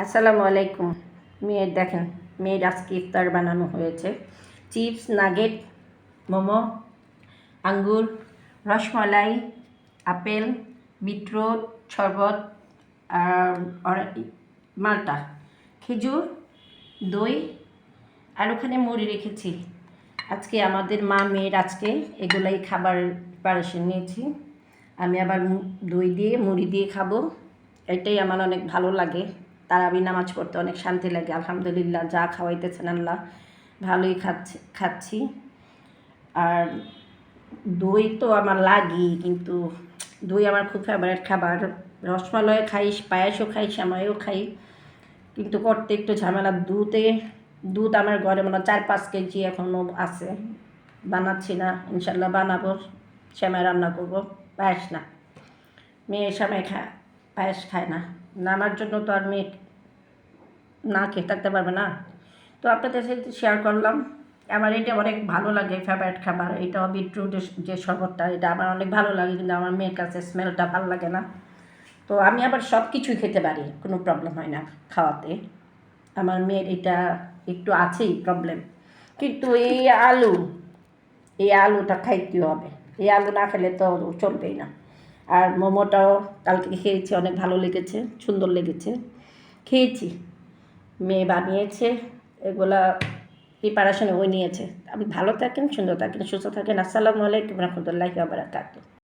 আসসালামু আলাইকুম। মেয়ের দেখেন, মেয়ের আজকে ইফতার বানানো হয়েছে। চিপস, নাগেট, মোমো, আঙ্গুর, রসমালাই, আপেল, বিটরুট, শরবত, আর মাল্টা, খেজুর, দই, আর ওখানে মুড়ি রেখেছি। আজকে আমাদের মা মেয়ের আজকে এগুলাই খাবার প্রিপারেশন নিয়েছি। আমি আবার দই দিয়ে মুড়ি দিয়ে খাবো। এটাই আমার অনেক ভালো লাগে। তারাবি নামাজ পড়তে অনেক শান্তি লাগে। আলহামদুলিল্লাহ, যা খাওয়াইতেছেন আল্লাহ, ভালোই খাচ্ছি। আর দই তো আমার লাগেই, কিন্তু দই আমার খুব ফেভারিট খাবার। রসমালাই খাই, পায়েসও খাই, সেমাইও খাই, কিন্তু করতে একটু ঝামেলা। দুধ আমার ঘরে মনে 4-5 কেজি এখনও আছে। বানাচ্ছি না, ইনশাল্লাহ বানাবো। সেমাই রান্না করবো, পায়েস না। মেয়ে সেমাই খায়, পায়েস খায় না। আমার জন্য তো আর মেয়ে না খেয়ে থাকতে পারবে না। তো আপনাদের সাথে শেয়ার করলাম। আমার এটা অনেক ভালো লাগে, ফেভারিট খাবার। এটাও বিটরুটের যে শরবতটা, এটা আমার অনেক ভালো লাগে, কিন্তু আমার মেয়ের কাছে স্মেলটা ভালো লাগে না। তো আমি আবার সব কিছুই খেতে পারি, কোনো প্রবলেম হয় না খাওয়াতে। আমার মেয়ের এটা একটু আছেই প্রবলেম। কিন্তু এই আলুটা খাইতে হবে। এই আলু না খেলে তো চলবেই না। আর মোমোটাও কালকে খেয়েছি, অনেক ভালো লেগেছে, সুন্দর লেগেছে, খেয়েছি। মেয়ে বানিয়েছে, এগুলা প্রিপারেশন ওই নিয়েছে। আপনি ভালো থাকেন, সুন্দর থাকেন, সুস্থ থাকেন। আসসালামু আলাইকুম রহমতুল্লাহি ওয়া বারাকাতুহু।